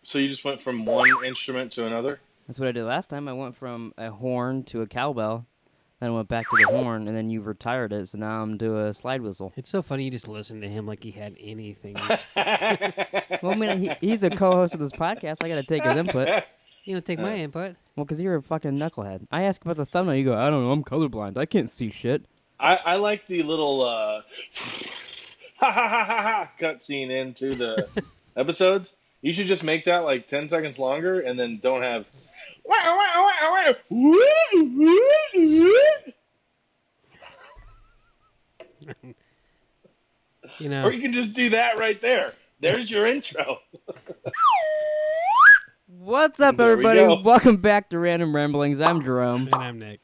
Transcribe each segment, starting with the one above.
So you just went from one instrument to another? That's what I did last time. I went from a horn to a cowbell, then I went back to the horn, and then you retired it, so now I'm doing a slide whistle. It's so funny you just listen to him like he had anything. Well, I mean, he's a co-host of this podcast. I got to take his input. You don't take my input. Well, because you're a fucking knucklehead. I ask about the thumbnail, you go, I don't know, I'm colorblind. I can't see shit. I like the little ha ha ha ha ha cutscene into the episodes. You should just make that like 10 seconds longer and then don't have. You know. Or you can just do that right there. There's your intro. What's up, There we everybody? go. Welcome back to Random Ramblings. I'm Jerome. And I'm Nick.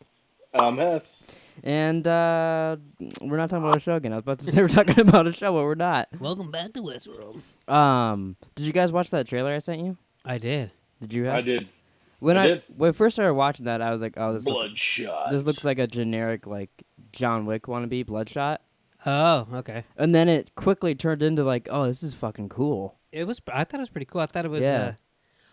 Hess. And we're not talking about a show again. I was about to say we're talking about a show, but we're not. Welcome back to Westworld. Did you guys watch that trailer I sent you? I did. Did you? I did. When I did. when I first started watching that, I was like, oh, Bloodshot. this looks like a generic like John Wick wannabe, Bloodshot. Oh, okay. And then it quickly turned into like, oh, this is fucking cool. It was. I thought it was pretty cool. I thought it was. Yeah.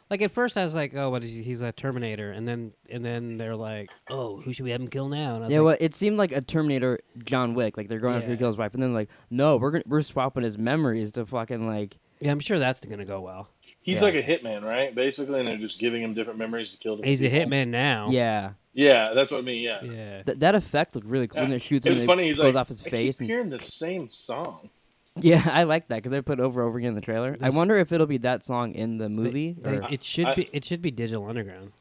Like at first, I was like, "Oh, what is he? He's a Terminator," and then they're like, "Oh, who should we have him kill now?" And I was Yeah, like, well, it seemed like a Terminator John Wick, like they're going after to Yeah. kill his wife, and then like, no, we're swapping his memories to fucking like. "Yeah, I'm sure that's gonna go well." He's Yeah. like a hitman, right? Basically, and they're just giving him different memories to kill different He's a people. hitman now. Yeah, Yeah, that's what I mean, yeah. Yeah. that effect looked really cool when it shoots It him was and funny, it he's goes like, off his I face. keep hearing the same song. Yeah, I like that because they put it over and over again in the trailer. I There's- wonder if it'll be that song in the movie. or, It should be Digital Underground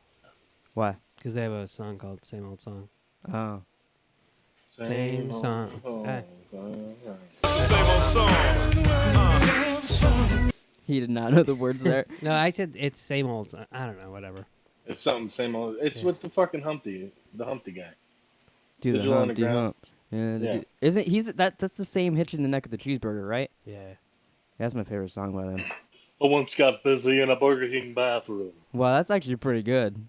why? because they have a song called "Same Old Song." Oh, Same song. Same old song. he did not know the words there. No, I said it's same old song. I don't know, whatever. It's something same old. It's Yeah. with the fucking Humpty guy. Do the Digital hump, do Underground. hump. Yeah, Yeah. Isn't that's the same hitch in the neck of the cheeseburger, right? Yeah. That's my favorite song by them. I once got busy in a Burger King bathroom. Wow, that's actually pretty good.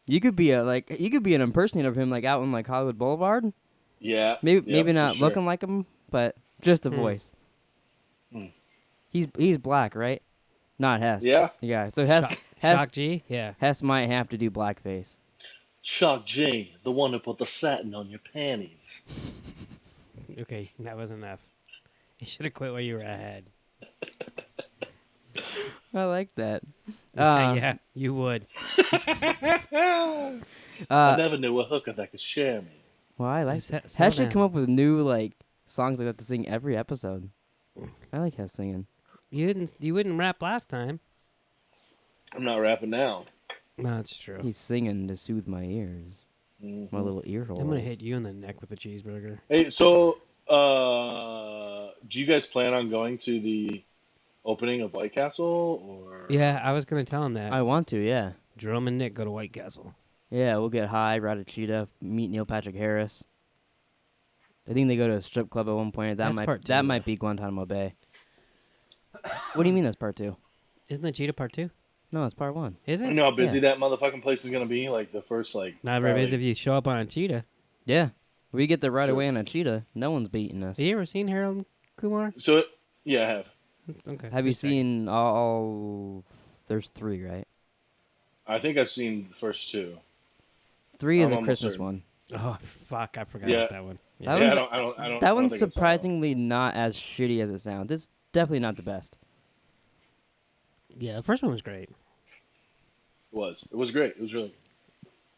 You could be an impersonator of him like out in like Hollywood Boulevard. Yeah. Maybe Yep, not for sure. looking like him, but just the voice. Hmm. He's black, right? Not Hess. Yeah. Yeah. So Hess Shock G. Yeah. Hess might have to do blackface. Shock G, the one who put the satin on your panties. Okay, that was enough. You should have quit while you were ahead. I like that. Yeah, you would. I never knew a hooker that could share me. Well, I like Just that. slow Hess should down. come up with new like songs like that to sing every episode. I like Hess singing. You wouldn't rap last time. I'm not rapping now. No, that's true. He's singing to soothe my ears, Mhm. my little ear holes. I'm gonna hit you in the neck with a cheeseburger. Hey, so, do you guys plan on going to the opening of White Castle, or? Yeah, I was gonna tell him that. I want to, yeah. Jerome and Nick go to White Castle. Yeah, we'll get high, ride a cheetah, meet Neil Patrick Harris. I think they go to a strip club at one point. That's part two, that though. might be Guantanamo Bay. What do you mean that's part 2? Isn't that Cheetah Part 2? No, it's part 1. Is it? You know how busy Yeah. that motherfucking place is gonna be? Like the first, like. Not very probably- busy if you show up on a cheetah. Yeah, we get there right Sure. away on a cheetah. No one's beating us. Have you ever seen Harold Kumar? So, yeah, I have. Okay. Have you just checking. seen all? There's 3, right? I think I've seen the first 2. 3 is I'm a almost Christmas certain. one. Oh fuck! I forgot Yeah. about that one. That Yeah, one's- I don't. That I don't one's think I saw that one. surprisingly not as shitty as it sounds. It's definitely not the best. Yeah, the first one was great. It was. It was great. It was really,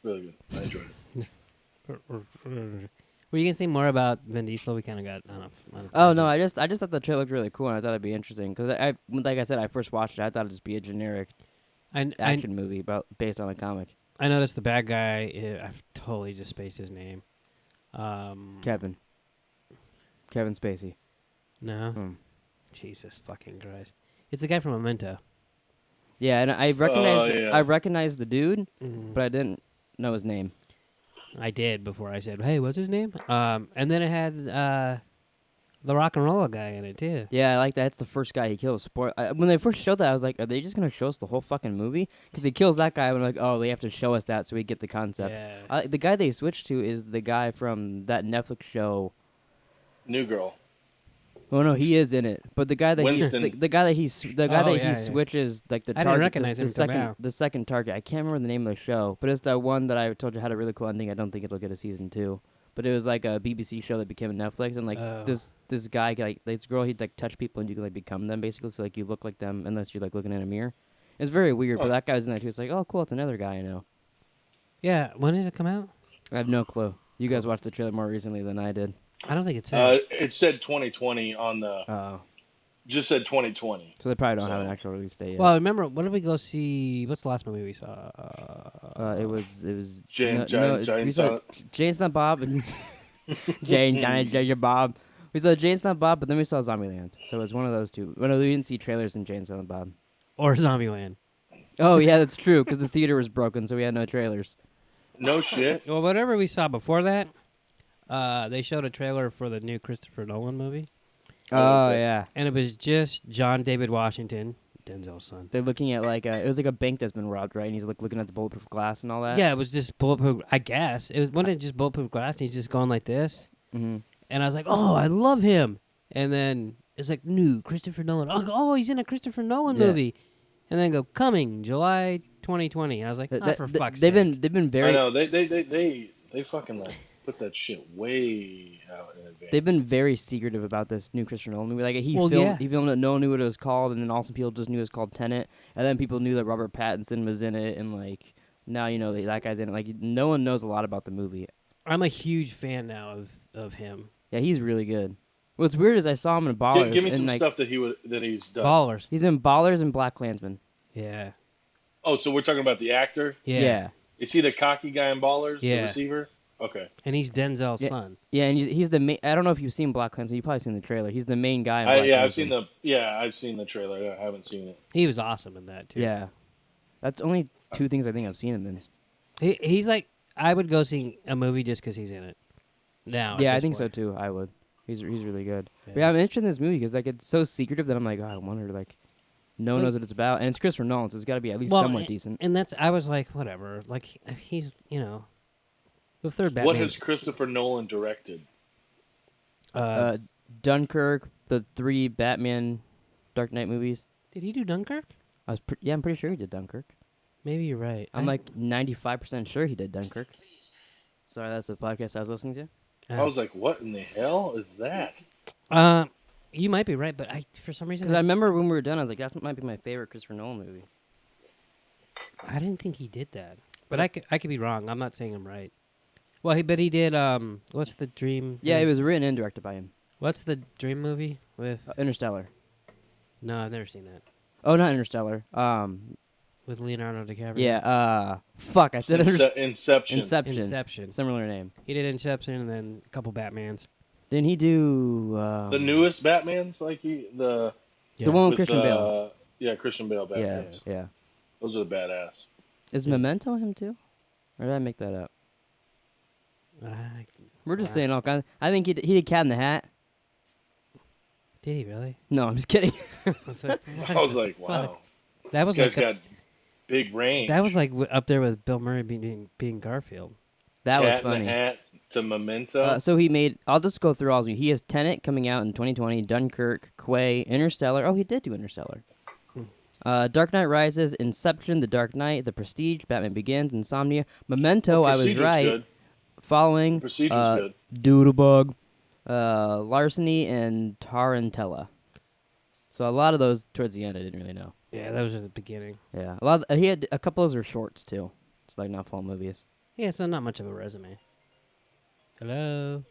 really good. I enjoyed it. Were you gonna say more about Vin Diesel? We kind of got on a Oh no, I just thought the trailer looked really cool, and I thought it'd be interesting because like I said, I first watched it. I thought it'd just be a generic action movie based on a comic. I noticed the bad guy. I've totally just spaced his name. Kevin Spacey. No. Hmm. Jesus fucking Christ! It's the guy from Memento. Yeah, and I recognized yeah. I recognized the dude, Mm. but I didn't know his name. I did before I said, "Hey, what's his name?" And then it had the rock and roll guy in it too. Yeah, I like that. It's the first guy he kills. When they first showed that, I was like, are they just gonna show us the whole fucking movie? Because he kills that guy, and I'm like, oh, they have to show us that so we get the concept. Yeah. The guy they switched to is the guy from that Netflix show. New Girl. Oh no, he is in it. But the guy that Winston. the guy that he yeah. switches like the I didn't target, recognize him until now. the second target. I can't remember the name of the show, but it's that one that I told you had a really cool ending. I don't think it'll get a season 2. But it was like a BBC show that became a Netflix, and like this guy like this girl, he'd like touch people and you could like become them basically. So like you look like them unless you're like looking in a mirror. It's very weird, but that guy was in that too. It's like, oh cool, it's another guy I know. Yeah, when does it come out? I have no clue. You guys watched the trailer more recently than I did. I don't think it's out. It said 2020 on the. Oh. Just said 2020. So they probably don't have an actual release date yet. Well, remember, when did we go see? What's the last movie we saw? It was Jane we saw Jane Silent Bob and Jane Bob. We saw Jane Silent Bob, but then we saw Zombieland. So it was one of those two. Well, no, we didn't see trailers in Jane Silent Bob. Or Zombieland. Oh yeah, that's true because the theater was broken, so we had no trailers. No shit. Well, whatever we saw before that, they showed a trailer for the new Christopher Nolan movie. Oh yeah, and it was just John David Washington, Denzel's son. they're looking at like it was like a bank that's been robbed, right? And he's like looking at the bulletproof glass and all that. Yeah, it was just bulletproof. I guess wasn't it just bulletproof glass? And he's just going like this. Mm-hmm. And I was like, oh, I love him. And then it's like, new Christopher Nolan. Oh, he's in a Christopher Nolan movie. And then go coming July 2020. I was like, for fuck's sake. They've been very. I know they fucking like put that shit way out in advance. They've been very secretive about this new Christopher Nolan movie. Like he filmed it, no one knew what it was called, and then also people just knew it was called Tenet, and then people knew that Robert Pattinson was in it, and like now you know that guy's in it. Like no one knows a lot about the movie. I'm a huge fan now of him. Yeah, he's really good. What's weird is I saw him in Ballers. Give me some like, stuff that he's done. Ballers. He's in Ballers and BlacKkKlansman. Yeah. Oh, so we're talking about the actor? Yeah. Is he the cocky guy in Ballers? Yeah. The receiver? Okay. And he's Denzel's son. Yeah, and he's the main. I don't know if you've seen BlacKkKlansman. You've probably seen the trailer. He's the main guy in BlacKkKlansman. I've seen the trailer. I haven't seen it. He was awesome in that too. Yeah. That's only 2 things I think I've seen him in. He's like, I would go see a movie just because he's in it. Now. Yeah, I think so too. I would. He's really good. Yeah. But yeah, I'm interested in this movie because like it's so secretive that I'm like, oh, I wonder like no one knows what it's about, and it's Christopher Nolan, so it's got to be at least somewhat decent. And I was like, whatever. Like he's the third Batman. What has Christopher Nolan directed? Dunkirk, the 3 Batman Dark Knight movies. Did he do Dunkirk? I'm pretty sure he did Dunkirk. Maybe you're right. I'm like 95% sure he did Dunkirk. Sorry, that's the podcast I was listening to. I was like, what in the hell is that? You might be right, but for some reason... Because I remember when we were done, I was like, that might be my favorite Christopher Nolan movie. I didn't think he did that. But I could be wrong. I'm not saying I'm right. Well, he did, what's the Dream... Yeah, it was written and directed by him. What's the Dream movie with... Interstellar. No, I've never seen that. Oh, not Interstellar. With Leonardo DiCaprio? Yeah, fuck, I said Inception. Inception. Similar name. He did Inception and then a couple Batmans. Didn't he do... the newest Batmans? Like the one with Christian Bale. Yeah, Christian Bale Batmans. Yeah. Those are the badass. Is Memento him too? Or did I make that up? We're just saying all kinds. I think he did Cat in the Hat. Did he really? No, I'm just kidding. I was like, wow. That was this guy's got big range. That was like up there with Bill Murray being Garfield. That was Cat funny. in the Hat to Memento. So he made. I'll just go through all of them. He has Tenet coming out in 2020, Dunkirk, Quay, Interstellar. Oh, he did do Interstellar. Dark Knight Rises, Inception, The Dark Knight, The Prestige, Batman Begins, Insomnia, Memento. I was right. Good. Following Prestige's good. Doodlebug, Larceny, and Tarantella. So a lot of those towards the end, I didn't really know. Yeah, those are the beginning. Yeah, he had a couple of those are shorts too. It's like not full movies. Yeah, so not much of a resume. Hello.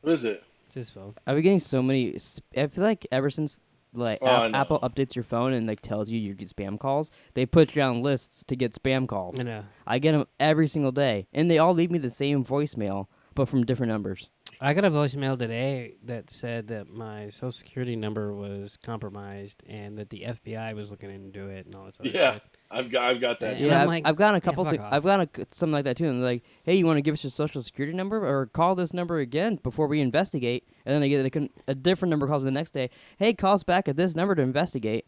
What is it? It's his phone. Are we getting so many? I feel like ever since like Oh, Apple updates your phone and like tells you get spam calls, they put you on lists to get spam calls. I know. I get them every single day, and they all leave me the same voicemail, but from different numbers. I got a voicemail today that said that my social security number was compromised and that the FBI was looking into it and all that other Yeah, shit. I've got that. Yeah, I'm I've gotten a couple. fuck off. I've gotten something like that too. And they're like, hey, you want to give us your social security number or call this number again before we investigate? And then I get a different number calls the next day. Hey, call us back at this number to investigate.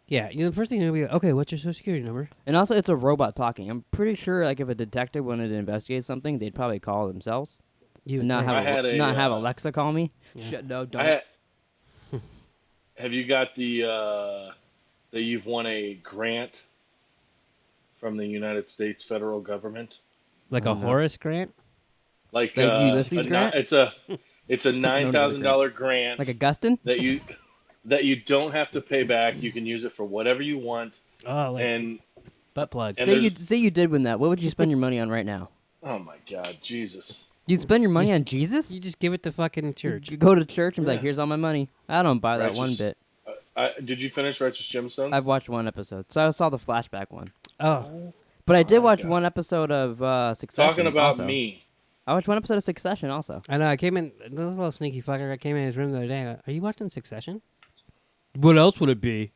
Yeah, the first thing you'll be like, okay, what's your social security number? And also, it's a robot talking. I'm pretty sure, like, if a detective wanted to investigate something, they'd probably call themselves. You not think. have Alexa call me. Yeah. Shit, no, don't. Have you got that you've won a grant from the United States federal government? Like Oh, a no. Horace Grant? Like Ulysses grant? It's a $9,000 grant Like Augustine? that you don't have to pay back. You can use it for whatever you want. Oh, like And butt plugs. And Say you did win that. What would you spend your money on right now? oh my God, Jesus! You'd spend your money on Jesus? You just give it to fucking church. You go to church and be like, Yeah. here's all my money. I don't buy that Righteous. one bit. Did you finish Righteous Gemstones? I've watched one episode, so I saw the flashback one. Oh, But I did my watch God. one episode of Succession. Talking about also. me. I watched one episode of Succession also. I know. I came in. This little sneaky fucker. I came in his room the other day. I go, are you watching Succession? What else would it be?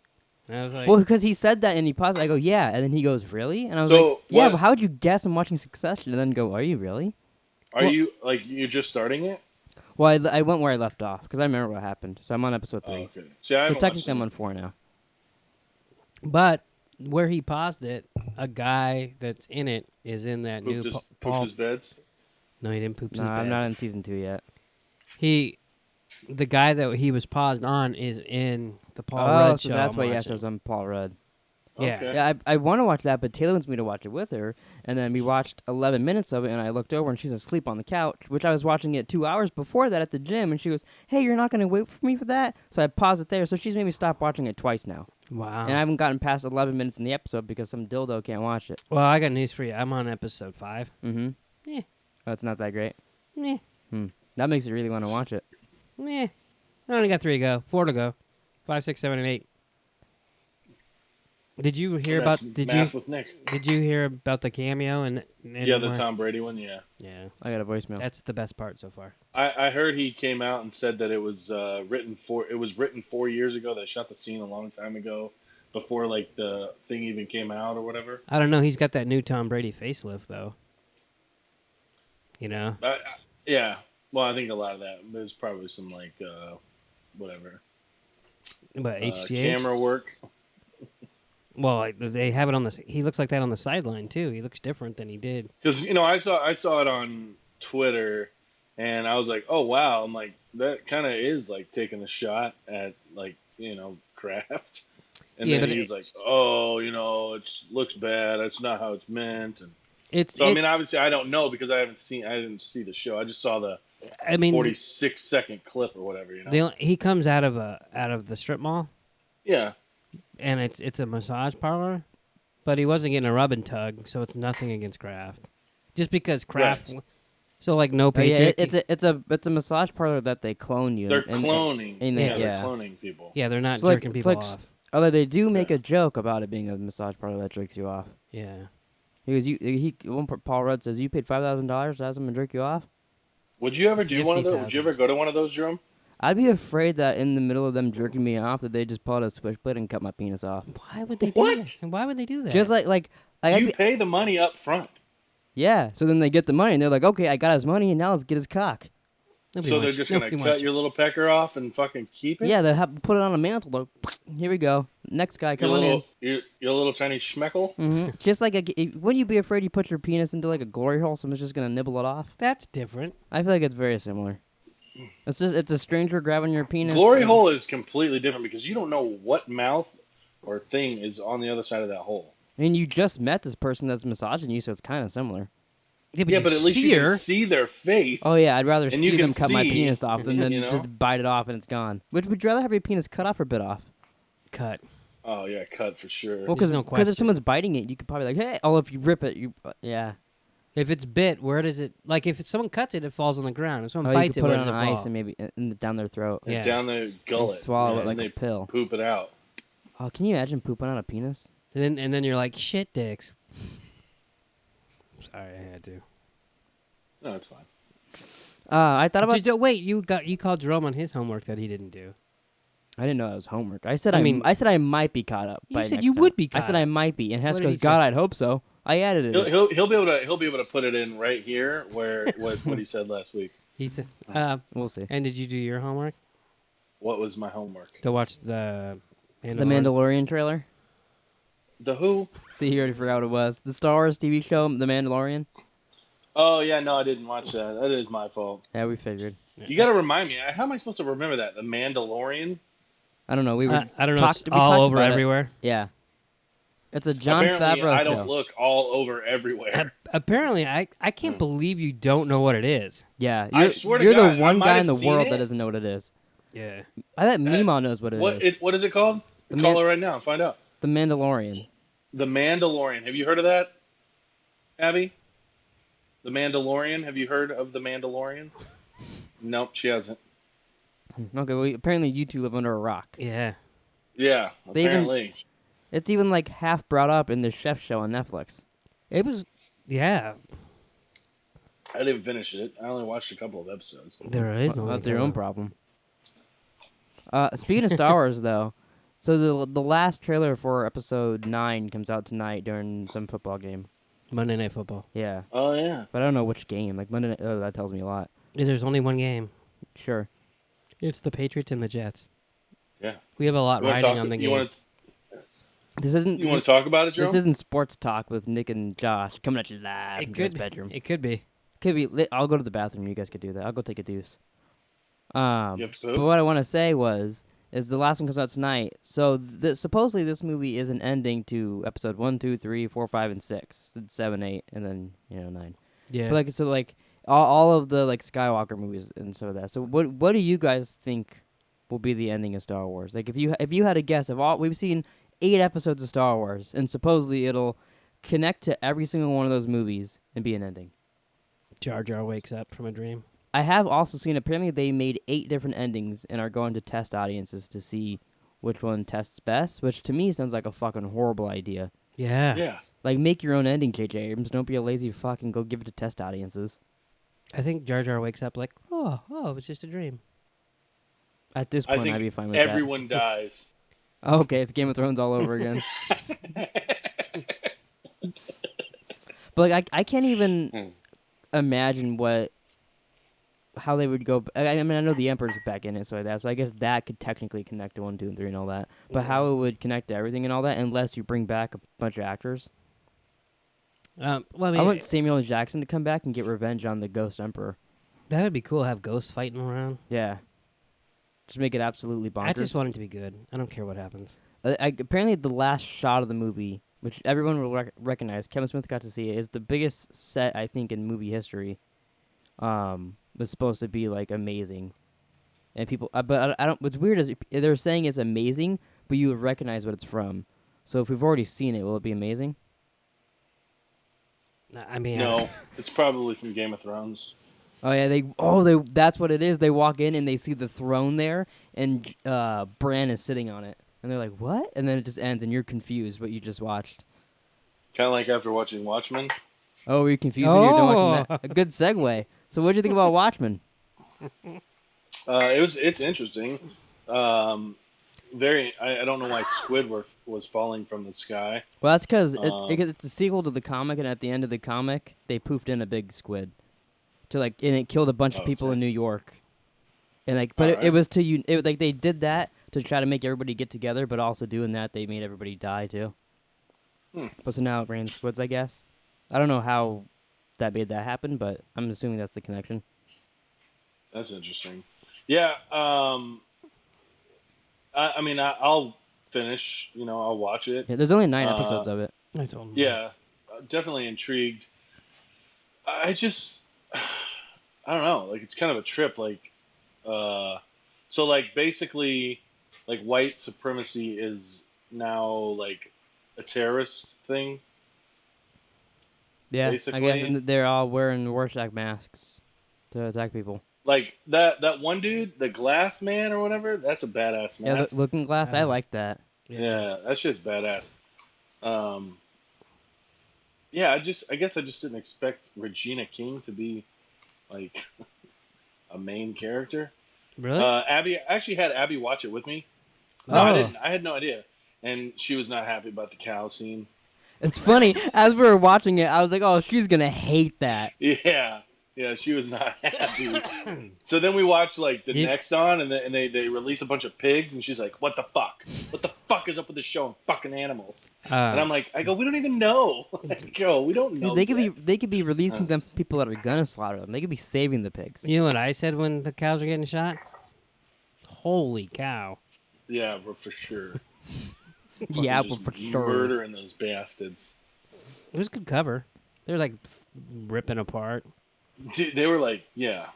And I was like, Well, because he said that and he paused. I go, yeah, and then he goes, really? And I was So, like, yeah, what- but how would you guess I'm watching Succession? And then go, are you really? Are you you're just starting it? Well, I went where I left off because I remember what happened. So I'm on episode 3. Oh, okay. See, I So haven't technically I'm watched on 4 now. but where he paused it, a guy that's in it is in that it. new Pooped Paul. his beds. No, he didn't poop his No, I'm not beds. in season 2 yet. The guy that he was paused on is in the Paul Oh, Rudd so show. that's I'm why watching. yes, I'm Paul Rudd. Yeah. Okay. Yeah, I want to watch that, but Taylor wants me to watch it with her. And then we watched 11 minutes of it, and I looked over, and she's asleep on the couch, which I was watching it 2 hours before that at the gym. And she goes, hey, you're not going to wait for me for that? So I paused it there. So she's made me stop watching it twice now. Wow. And I haven't gotten past 11 minutes in the episode because some dildo can't watch it. Well, I got news for you. I'm on episode 5. Mm-hmm. Yeah. Oh, it's not that great. Meh. That makes you really want to watch it. Meh. I only got 3 to go. 4 to go. 5, 6, 7, and 8. Did you hear That's about? Math with Nick. Did you hear about the cameo and Yeah, the Tom Brady one. Yeah. Yeah, I got a voicemail. that's the best part so far. I heard he came out and said that it was written 4 years ago. They shot the scene a long time ago, before like the thing even came out or whatever. I don't know. He's got that new Tom Brady facelift though. You know. Yeah. Well, I think a lot of that. There's probably some like whatever But HGH. camera work. Well, like, they have it on the. He looks like that on the sideline too. He looks different than he did. Because I saw it on Twitter, and I was like, oh wow, I'm like that kind of is like taking a shot at like Kraft. And Yeah, then but he was like, oh, it looks bad. That's not how it's meant. And It's. so I mean, obviously, I don't know because I didn't see the show. I just saw the I mean, 46-second clip or whatever. he comes out of the strip mall, Yeah. and it's a massage parlor, but he wasn't getting a rub and tug, so it's nothing against Kraft. Just because Kraft, so like no Oh, yeah, Patriot. it's a massage parlor that they clone you. They're and- cloning. and yeah, they- they're yeah. cloning people. Yeah, they're not It's like- jerking it's people like off. Although they do make Yeah. a joke about it being a massage parlor that jerks you off. Yeah. Paul Rudd says, you paid $5,000 to have someone jerk you off? Would you ever do one of those? 50,000. Would you ever go to one of those, Jerome? I'd be afraid that in the middle of them jerking me off that they just pull out a switchblade and cut my penis off. Why would they do What? that? And why would they do that? Just like I'd You be, pay the money up front. yeah. So then they get the money and they're like, okay, I got his money and now let's get his cock. Nobody So they're wants- just gonna nobody cut wants- your little pecker off and fucking keep it. Yeah, they put it on a mantle. Like, here we go. Next guy, Your come on in. little, your little tiny schmeckle. Hmm Just like wouldn't you be afraid you put your penis into like a glory hole? Someone's just gonna nibble it off. That's different. I feel like it's very similar. It's a stranger grabbing your penis. Glory and- hole is completely different because you don't know what mouth or thing is on the other side of that hole. I mean, you just met this person that's massaging you, so it's kind of similar. Yeah, but at least you can see their face. Oh yeah, I'd rather And see you them can cut my see, penis off than you know? just bite it off and it's gone. Would you rather have your penis cut off or bit off? Cut. Oh yeah, cut for sure. Well, There's no if question. someone's biting it, you could probably like, hey. Oh, if you rip it, yeah. If it's bit, where does it? Like if someone cuts it, it falls on the ground. If someone Oh, you bites could it, put where it does on it ice fall? and maybe down their throat. Yeah. Down the gullet. swallow it and like they a pill. Poop it out. Oh, can you imagine pooping on a penis? And then you're like, shit, dicks. Sorry, I had to. No, it's fine. I thought about. Wait, you called Jerome on his homework that he didn't do. I didn't know that was homework. I said I mean- I said I might be caught up. You by said next you time. would be I caught said up. I might be, and Hess What did goes, he God, say? I'd hope so. I added it. He'll be able to put it in right here where what he said last week. He said, We'll see. and did you do your homework What was my homework? to watch the The Mandalorian trailer. The who? See, he already forgot what it was. The Star Wars TV show, The Mandalorian. Oh yeah, no, I didn't watch that. That is my fault. Yeah, we figured. You got to remind me. How am I supposed to remember that? The Mandalorian. I don't know. We were I don't know. talked, It's we all talked over about it. everywhere. Yeah. It's a John Apparently, Favreau I show. don't look all over everywhere. Apparently, I can't believe you don't know what it is. Yeah, I you're, swear to you're God, the I one might guy have in the seen world it. that doesn't know what it is. Yeah. I bet Mima knows what it is. What is it called? The Call Man- her right now and find out. The Mandalorian. The Mandalorian. Have you heard of that, Abby? The Mandalorian. Have you heard of the Mandalorian? Nope, she hasn't. Okay, well, apparently you two live under a rock. Yeah. Yeah, They even- apparently. It's even like half brought up in the chef show on Netflix. It was. Yeah. I didn't finish it. I only watched a couple of episodes. There is no. That's your own problem. Speaking of Star Wars, though, so the last trailer for Episode 9 comes out tonight during some football game. Monday Night Football. Yeah, Oh yeah. but I don't know which game. Like Monday Night, oh, that tells me a lot. There's only one game. Sure. It's the Patriots and the Jets. Yeah. We have a lot You wanna riding talk- on the you game. wanna- This isn't. You want to talk about it, Joe? This isn't sports talk with Nick and Josh coming at you live It in could his be. bedroom. It could be. Could be. I'll go to the bathroom. You guys could do that. I'll go take a deuce. You have to But poop? what I want to say is the last one comes out tonight. So supposedly this movie is an ending to episode 1, 2, 3, 4, 5, and 6, and 7, 8, and then 9. Yeah. But all of the Skywalker movies and so that. So what do you guys think will be the ending of Star Wars? Like if you had a guess of all we've seen 8 episodes of Star Wars, and supposedly it'll connect to every single one of those movies and be an ending. Jar Jar wakes up from a dream. I have also seen, apparently they made 8 different endings and are going to test audiences to see which one tests best, which to me sounds like a fucking horrible idea. Yeah. Yeah. Like, make your own ending, J.J. Abrams. Don't be a lazy fuck and go give it to test audiences. I think Jar Jar wakes up like, oh, it was just a dream. At this I point, think I'd be fine with everyone dies. that. Okay, it's Game of Thrones all over again. But I can't even imagine how they would go. I mean, I know the Emperor's back in it, so I guess that could technically connect to 1, 2, and 3 and all that. But how it would connect to everything and all that, unless you bring back a bunch of actors. Well, I I mean, want Samuel L. Jackson to come back and get revenge on the Ghost Emperor. that would be cool. Have ghosts fighting around. Yeah, just make it absolutely bonkers. I just want it to be good. I don't care what happens. Apparently, the last shot of the movie, which everyone will recognize, Kevin Smith got to see it, is the biggest set I think in movie history. Was supposed to be amazing, and people. But I don't. What's weird is they're saying it's amazing, but you would recognize what it's from. So if we've already seen it, will it be amazing? I mean, No, it's probably from Game of Thrones. Oh yeah, they. That's what it is. They walk in and they see the throne there, and Bran is sitting on it, and they're like, "What?" And then it just ends, and you're confused what you just watched. Kind of like after watching Watchmen. Oh, were you confused when you were done watching that? A good segue. So what did you think about Watchmen? It's interesting. I don't know why Squidward was falling from the sky. Well, that's because it's a sequel to the comic, and at the end of the comic, they poofed in a big squid, and it killed a bunch of people in New York, and it was they did that to try to make everybody get together, but also doing that they made everybody die too. But so now it rains squids, I guess. I don't know how that made that happen, but I'm assuming that's the connection. That's interesting. Yeah. I mean, I'll finish. I'll watch it. Yeah, there's only 9 episodes of it. I don't know. Yeah, definitely intrigued. I don't know. It's kind of a trip. Basically, white supremacy is now a terrorist thing. Yeah, basically. I guess they're all wearing Rorschach masks to attack people. That one dude, the Glass Man or whatever, that's a badass mask. Yeah, the Looking Glass, I like that. Yeah, that shit's badass. Yeah, I guess I just didn't expect Regina King to be a main character. Really? Abby, I actually had Abby watch it with me. No, Oh. I didn't. I had no idea, and she was not happy about the cow scene. It's funny, as we were watching it, I was like, oh, she's going to hate that. Yeah, Yeah, she was not happy. So then we watched like the next on, and they release a bunch of pigs, and she's like, "What the fuck? What the fuck is up with this show and fucking animals?" And I'm like, we don't even know. We don't know. They could be releasing them for people that are gonna slaughter them. They could be saving the pigs. You know what I said when the cows were getting shot? Holy cow! Yeah, but for sure. Yeah, but for sure. Murdering those bastards. It was good cover. They were like ripping apart. Dude, they were like, yeah.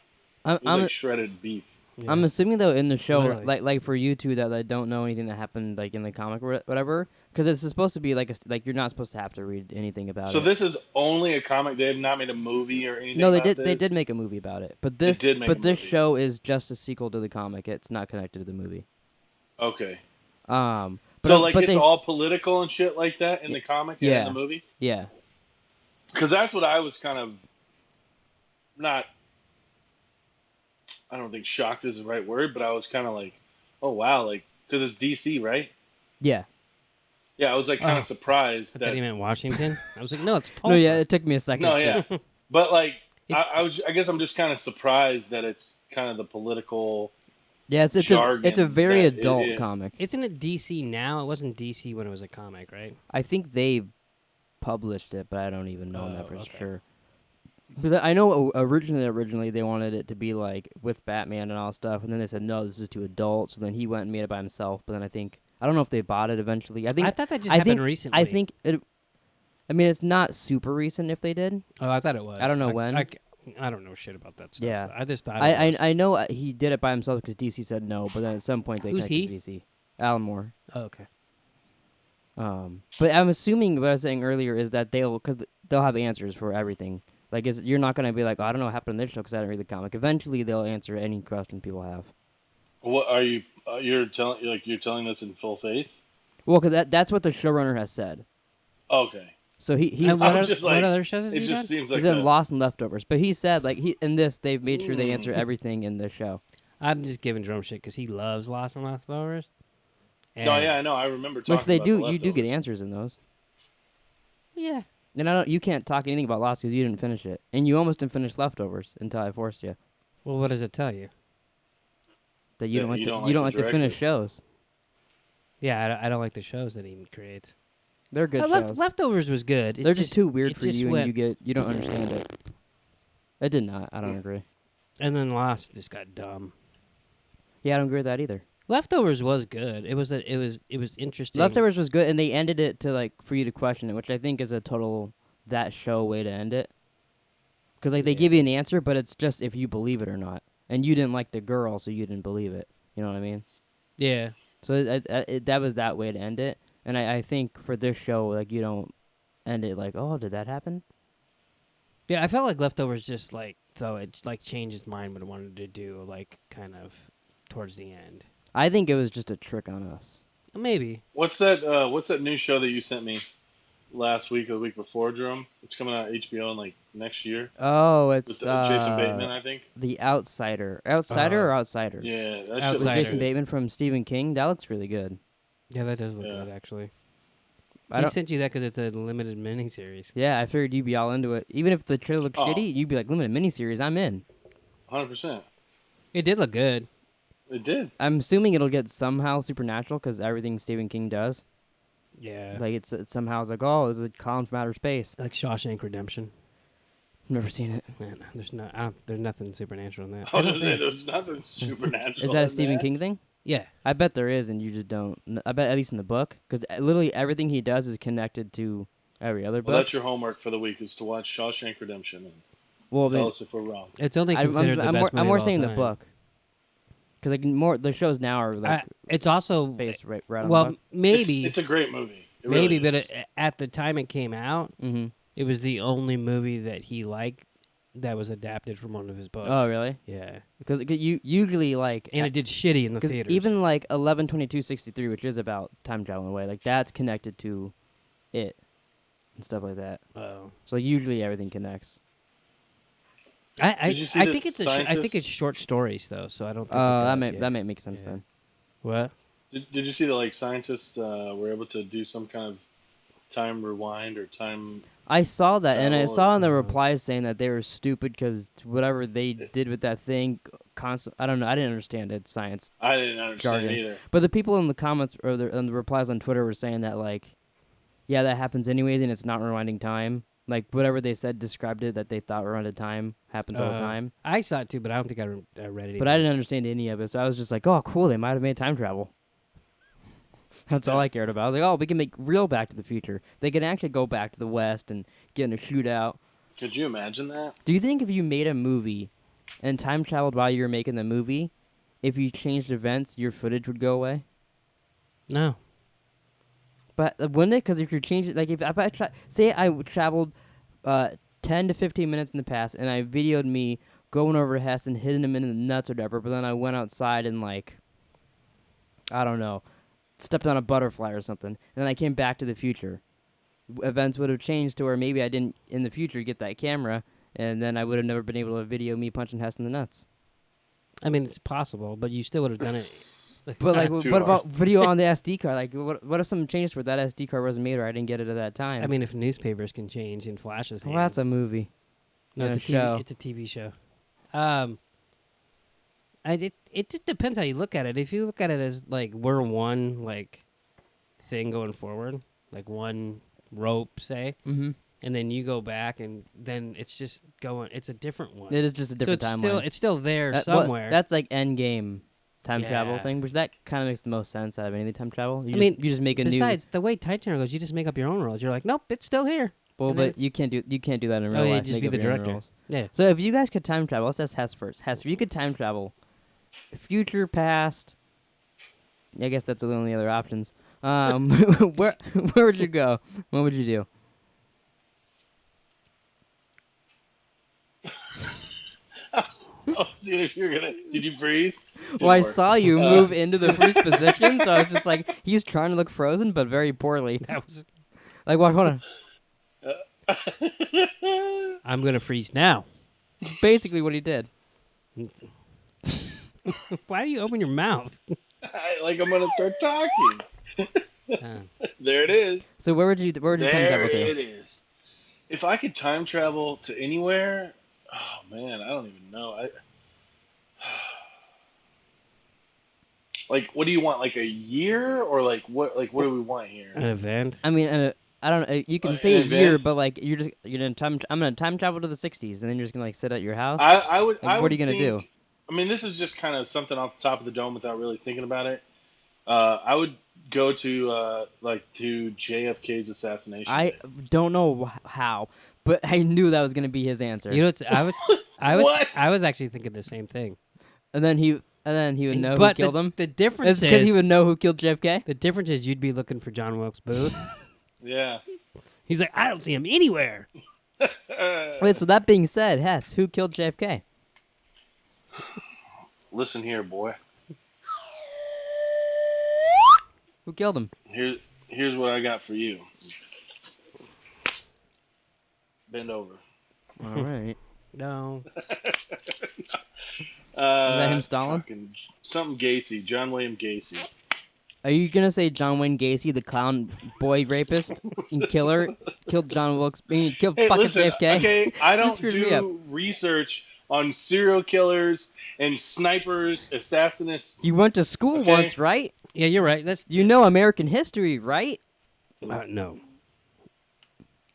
I'm like shredded beef. Yeah. I'm assuming though in the show, like for you two that don't know anything that happened like in the comic or whatever, because it's supposed to be like you're not supposed to have to read anything about it. So this is only a comic. They have not made a movie or anything. No, they about did. This? They did make a movie about it, but this show is just a sequel to the comic. It's not connected to the movie. Okay. But it's all political and shit like that in the comic and in the movie. Yeah. Because that's what I was kind of not. I don't think shocked is the right word, but I was kind of like, oh wow, like because it's DC, right? Yeah. Yeah, I was like kind of surprised that he meant Washington. I was like, no, it's Tulsa. No, yeah, it took me a second. No, yeah, but like I guess I'm just kind of surprised that it's kind of the political. Yeah, it's a very adult comic. Isn't it DC now? It wasn't DC when it was a comic, right? I think they published it, but I don't even know that for sure. Because I know originally they wanted it to be like with Batman and all stuff, and then they said no, this is too adult. So then he went and made it by himself. But then I don't know if they bought it eventually. I thought that just happened recently. I think it. I mean, it's not super recent if they did. Oh, I thought it was. I don't know when. I don't know shit about that stuff. Yeah, I just thought. I know he did it by himself because DC said no, but then at some point they connected DC. Alan Moore. Oh, okay. But I'm assuming what I was saying earlier is that they'll have answers for everything. Like, you're not gonna be like, oh, I don't know what happened in this show because I didn't read the comic. Eventually, they'll answer any question people have. What are you? You're telling this in full faith? Well, because that's what the showrunner has said. Okay. So he what other shows has he done? He's in Lost and Leftovers, but he said in this they've made sure they answer everything in the show. I'm just giving Drum shit because he loves Lost and Leftovers. No, yeah, I know. I remember talking. Which they about do. The You do get answers in those. Yeah. And you can't talk anything about Lost because you didn't finish it, and you almost didn't finish Leftovers until I forced you. Well, what does it tell you? That you don't like to finish shows. Yeah, I don't like the shows that he creates. They're good shows. Leftovers was good. They're just too weird for you, and you don't understand it. It did not. I don't agree. And then Lost just got dumb. Yeah, I don't agree with that either. Leftovers was good. It was interesting. Leftovers was good, and they ended it to for you to question it, which I think is a total that show way to end it. Because they give you an answer, but it's just if you believe it or not. And you didn't like the girl, so you didn't believe it. You know what I mean? Yeah. So that was that way to end it. And I think for this show, you don't end it oh, did that happen? Yeah, I felt like Leftovers just it changed his mind what it wanted to do kind of towards the end. I think it was just a trick on us. Maybe. What's that new show that you sent me last week or the week before, Jerome? It's coming out on HBO in next year. Oh, it's with Jason Bateman, I think. The Outsider. Outsider or Outsiders? Yeah, that with Jason Bateman from Stephen King. That looks really good. Yeah, that does look good, actually. I sent you that because it's a limited miniseries. Yeah, I figured you'd be all into it. Even if the trailer looked shitty, you'd be like, limited miniseries, I'm in. 100%. It did look good. It did. I'm assuming it'll get somehow supernatural because everything Stephen King does. Yeah. It's somehow oh, it's a column from outer space. Like Shawshank Redemption. I've never seen it. Man, there's nothing supernatural in that. There's nothing supernatural. Is that a Stephen King thing? Yeah. I bet there is, and you just don't. I bet at least in the book, because literally everything he does is connected to every other book. Well, that's your homework for the week is to watch Shawshank Redemption and tell us if we're wrong. It's only considered the best movie I'm more of all saying time. the book. Because the shows now are it's also based right on well the book. maybe it's a great movie. Maybe, but at the time it came out, mm-hmm. it was the only movie that he liked that was adapted from one of his books. Oh, really? Yeah. Because you usually and it did shitty in the theaters. Even 11/22/63, which is about time travel in a way, that's connected to it and stuff like that. Oh. So usually everything connects. I think it's short stories though, so I don't think that might make sense then. What? Did you see that scientists were able to do some kind of time rewind or time? I saw that, and I saw in the Oh. replies saying that they were stupid because whatever they did with that thing, I don't know. I didn't understand it. Science. I didn't understand jargon. either. But the people in the comments or in the replies on Twitter were saying that like, yeah, that happens anyways, and it's not rewinding time. Like whatever they said described it that they thought rewinded time happens all the time. I saw it too, but I don't think I read it. But I didn't understand any of it, so I was just like, oh, cool, they might have made time travel. That's all I cared about. I was like, oh, we can make real Back to the Future. They can actually go back to the West and get in a shootout. Could you imagine that? Do you think if you made a movie and time traveled while you were making the movie, if you changed events, your footage would go away? No. But wouldn't it? Because if you're changing, like if I say I traveled 10 to 15 minutes in the past and I videoed me going over Hess and hitting him in the nuts or whatever, but then I went outside and like, I don't know, stepped on a butterfly or something, and then I came back to the future. Events would have changed to where maybe I didn't in the future get that camera, and then I would have never been able to video me punching Hess in the nuts. I mean, it's possible, but you still would have done it. But like, Too what hard. about video on the SD card? Like, what if something changed where that SD card wasn't made or I didn't get it at that time? I mean, if newspapers can change in Flash's well, hand. that's a movie. No, and it's a a TV, show. It's a TV show. It just depends how you look at it. If you look at it as like we're one like thing going forward, like one rope, say, Mm-hmm. and then you go back, and then it's just going. It's a different one. It is just a different so timeline. it's still there That- somewhere. that's like Endgame time travel Yeah. thing, which that kind of makes the most sense out of anything time travel. You mean, you just make a new. Besides, the way time travel goes, you just make up your own rules. You're like, nope, it's still here. Well, and then but you can't do that in real yeah, life. just make be up the your own director. rules. Yeah. So if you guys could time travel, let's ask Hess first. Hess, if you could time travel, future, past, I guess that's the only other options. Where would you go? What would you do? Oh, see if you're gonna. Did you freeze? Well, I Didn't work. saw you move into the freeze position, so I was just like, he's trying to look frozen, but very poorly. That was. Like, what? Hold on. I'm gonna freeze now. Basically, what he did. Why do you open your mouth? I'm gonna start talking. There it is. So where would you time There travel to? it is. If I could time travel to anywhere, oh man, I don't even know. Like, what do you want? Like a year, or like what? Like, what do we want here? An event. I mean, I don't know. You can say a year, but like you're gonna I'm gonna time travel to the '60s, and then you're just gonna like sit at your house. I would. Like, what are you gonna do? I mean, this is just kind of something off the top of the dome without really thinking about it. I would go to to JFK's assassination. I don't know how, but I knew that was gonna be his answer. You know, I was What? I was actually thinking the same thing. and then he would know who But killed him. the difference Because is he would know who killed JFK. the difference is you'd be looking for John Wilkes Booth. Yeah. He's like, I don't see him anywhere. Wait, so that being said, Hess, who killed JFK? Listen here, boy. Who killed him? Here's what I got for you. Bend over. All right. No. Is that him, Stalin? Something Gacy. John William Gacy. Are you gonna say John Wayne Gacy, the clown boy rapist and killer, killed John Wilkes? Killed Hey, fucking listen, JFK? okay, I You don't screwed me up. do research on serial killers and snipers, assassinists. You went to school Okay. once, right? Yeah, you're right. That's You know American history, right? no.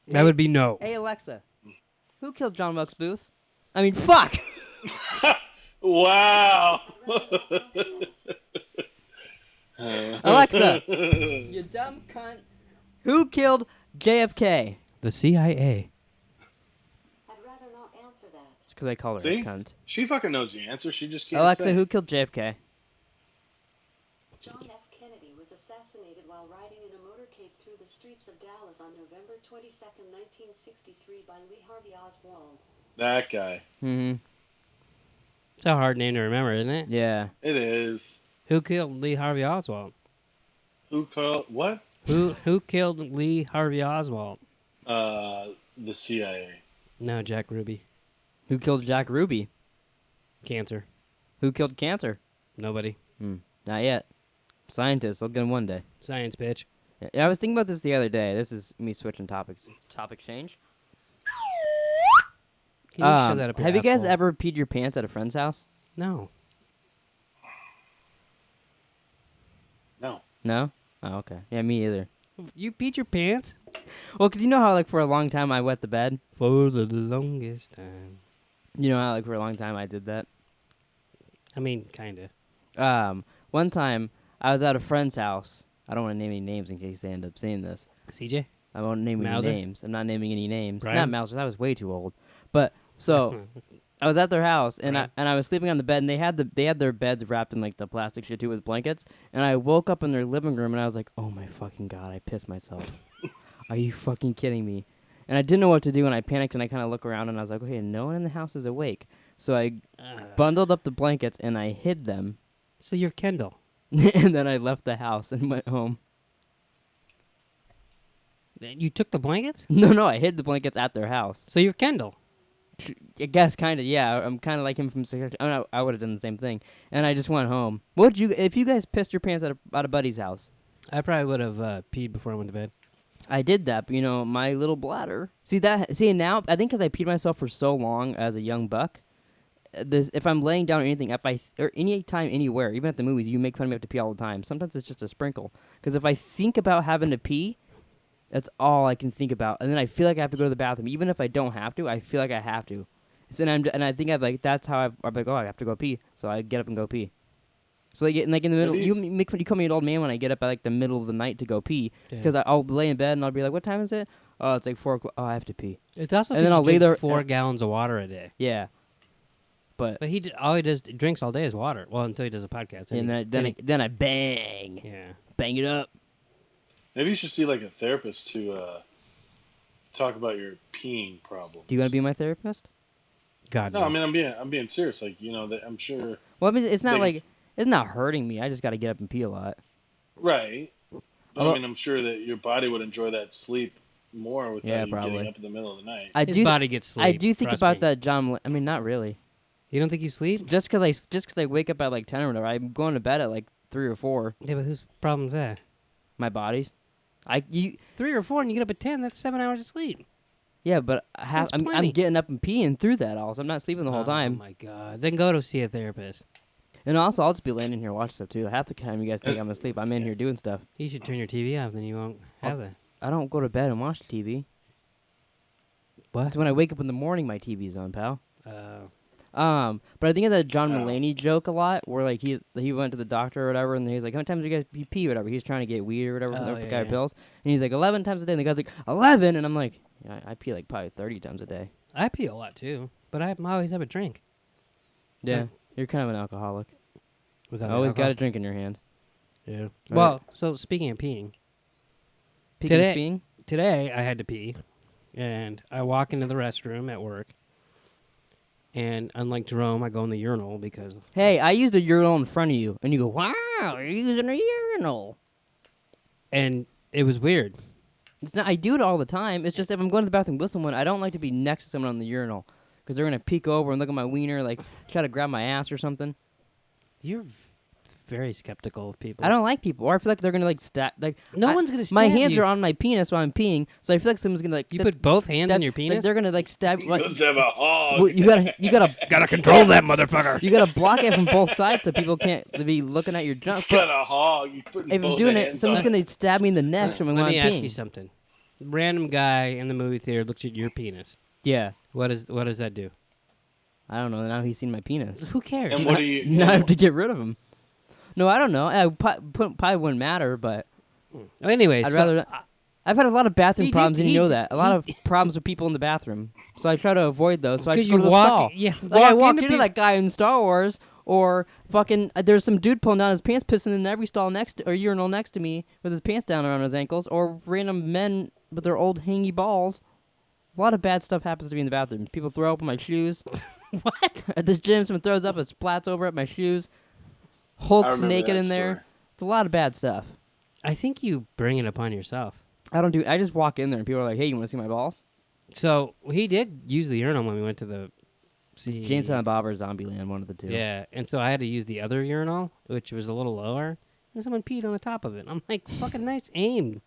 That would be no. Hey Alexa, who killed John Wilkes Booth? I mean, fuck. Wow. Alexa, you dumb cunt. Who killed JFK? The CIA. I'd rather not answer that. It's because I call her See? a cunt. She fucking knows the answer. She just can't Alexa, say. who killed JFK? John F. Kennedy was assassinated while riding in a motorcade through the streets of Dallas on November 22nd, 1963 by Lee Harvey Oswald. That guy. Mm-hmm. It's a hard name to remember, isn't it? Yeah. It is. Who killed Lee Harvey Oswald? Who called what? Who killed Lee Harvey Oswald? The CIA. No, Jack Ruby. Who killed Jack Ruby? Cancer. Who killed cancer? Nobody. Not yet. Scientists. They'll get him one day. Science, bitch. I was thinking about this the other day. This is me switching topics. Topic change. Can you show that up your Have you guys asshole? ever peed your pants at a friend's house? No. No. No? Oh, okay. Yeah, me either. You peed your pants? Well, 'cause you know how, like, for a long time I wet the bed? For the longest time. You know how, like, for a long time I did that? I mean, kind of. One time, I was at a friend's house. I don't want to name any names in case they end up seeing this. CJ? I won't name Mauser? any names. I'm not naming any names. Brian? Not Mauser. That was way too old. But, so... I was at their house and Right. I was sleeping on the bed and they had their beds wrapped in like the plastic shit too with blankets, and I woke up in their living room and I was like, oh my fucking god, I pissed myself. Are you fucking kidding me? And I didn't know what to do and I panicked and I kind of look around and I was like, okay, no one in the house is awake. So I bundled up the blankets and I hid them. So you're Kendall. And then I left the house and went home. You took the blankets? No, I hid the blankets at their house. So you're Kendall. I guess kind of, yeah. I'm kind of like him from Succesion. I would have done the same thing. And I just went home. What would you, if you guys pissed your pants at a buddy's house? I probably would have peed before I went to bed. I did that, but, you know, my little bladder. See, now, I think because I peed myself for so long as a young buck, if I'm laying down or anything, or any time, anywhere, even at the movies, you make fun of me have to pee all the time. Sometimes it's just a sprinkle. Because if I think about having to pee, that's all I can think about, and then I feel like I have to go to the bathroom. Even if I don't have to, I feel like I have to. So, and I think that's how I'm like, oh, I have to go pee. So I get up and go pee. So like in the middle, you call me an old man when I get up at like the middle of the night to go pee. It's because I'll lay in bed and I'll be like, what time is it? Oh, it's like 4 o'clock. Oh, I have to pee. It's also and then I'll lay there 4 gallons of water a day. Yeah, but all he does drinks all day is water. Well, until he does a podcast. And then I bang. Yeah, bang it up. Maybe you should see like a therapist to talk about your peeing problem. Do you want to be my therapist? God. No, I mean I'm being serious. Like, you know, I'm sure. Well, I mean, it's not hurting me. I just got to get up and pee a lot. Right. But, I mean, I'm sure that your body would enjoy that sleep more without you getting up in the middle of the night. His body gets sleep. I do think about that, John. I mean, not really. You don't think you sleep? Just because I wake up at like 10 or whatever, I'm going to bed at like 3 or 4. Yeah, but whose problem's that? My body's. 3 or 4 and you get up at 10. That's 7 hours of sleep. Yeah, but I'm getting up and peeing through that all, so I'm not sleeping the whole time. Oh my god! Then go to see a therapist. And also, I'll just be laying in here watching stuff too. Half the time you guys think I'm asleep, I'm in here doing stuff. You should turn your TV off, then you won't have that. I don't go to bed and watch TV. What? It's when I wake up in the morning, my TV's on, pal. But I think of that John Mulaney joke a lot, where like he went to the doctor or whatever, and he's like, how many times do you guys pee or whatever? He's trying to get weed or whatever from the guy pills, and he's like 11 times a day, and the guy's like 11, and I'm like, yeah, I pee like probably 30 times a day. I pee a lot too, but I always have a drink. Yeah, you're kind of an alcoholic. Without always got a drink in your hand. Yeah. Well, so speaking of peeing, today I had to pee, and I walk into the restroom at work. And unlike Jerome, I go in the urinal because... Hey, I used a urinal in front of you. And you go, wow, you're using a urinal. And it was weird. It's not. I do it all the time. It's just if I'm going to the bathroom with someone, I don't like to be next to someone on the urinal. Because they're going to peek over and look at my wiener, like try to grab my ass or something. You're very skeptical of people. I don't like people. Or I feel like they're going to like stab... Like, no one's going to stab my hands you. are on my penis while I'm peeing, so I feel like someone's going to like... You put both hands on your penis? They're going to like stab... Like, Let's have a hog. Well, you gotta control that motherfucker. You gotta block it from both sides so people can't be looking at your junk. Got a hog. If I'm doing it, someone's gonna stab me in the neck from when I'm peeing. Let me ask you something. Random guy in the movie theater looks at your penis. Yeah. What does that do? I don't know. Now he's seen my penis. Who cares? And what do you... Now I have to get rid of him. No, I don't know. Probably wouldn't matter, but... Anyways, I'd rather... I've had a lot of bathroom problems, and you know that. A lot of he- problems with people in the bathroom. So I try to avoid those. So I 'Cause just go you to the walk- stall. yeah, Like I walk walked into into that guy in Star Wars, or fucking... there's some dude pulling down his pants, pissing in every stall or urinal next to me with his pants down around his ankles, or random men with their old hangy balls. A lot of bad stuff happens to me in the bathroom. People throw up in my shoes. What? At this gym, someone throws up, it splats over at my shoes. Hulk's naked in there. It's a lot of bad stuff. I think you bring it upon yourself. I just walk in there and people are like, hey, you want to see my balls? So he did use the urinal when we went to the... It's Jane Silent Bob or Zombieland, one of the two. Yeah, and so I had to use the other urinal, which was a little lower, and someone peed on the top of it. I'm like, fucking nice aim.